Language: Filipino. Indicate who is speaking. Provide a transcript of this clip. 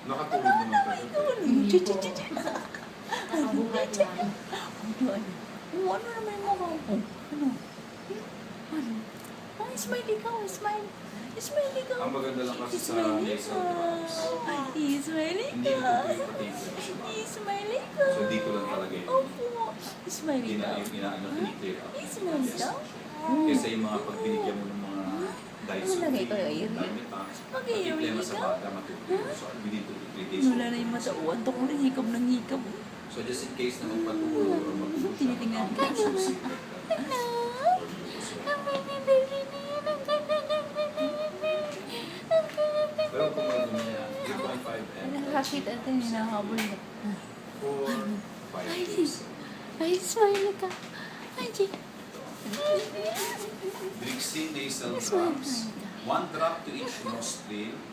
Speaker 1: Nakatulog naman tayo.
Speaker 2: Nakabuhay lang.
Speaker 3: Ano naman yung mukha ko? Ano? Ano? Ay, smiley ka. Smile. Smiley ka.
Speaker 1: Ang maganda lang kasi sa
Speaker 3: Smiley
Speaker 1: nasal
Speaker 3: ka.
Speaker 1: drops,
Speaker 3: Smiley
Speaker 1: hindi
Speaker 3: ka.
Speaker 1: ito potato.
Speaker 3: Smiley ka.
Speaker 1: So dito lang talaga yun.
Speaker 3: Opo. Smiley ka.
Speaker 1: Inaano, tini-clear up.
Speaker 3: Smiley ka.
Speaker 1: Kesa yung mga pagbinigyan mo ng mga diets
Speaker 3: Ano lagay ko, Irene?
Speaker 1: Pag-iplema sa bata, matutulog. So within 2 to 3 days.
Speaker 3: Wala na yung mata. Uwantok ko rin. Hikab ng hikab.
Speaker 1: So just in case na magpatulog or magpatulog siya,
Speaker 3: Tinitingnan ka.
Speaker 1: pero kung ano niya, 3.5 and
Speaker 3: Nakakita natin yung nakahabol na.
Speaker 1: 4, 5 days.
Speaker 3: Ay, smiley ka. Ay, Jay.
Speaker 1: Brixin nasal drops, 1 drop to each nostril.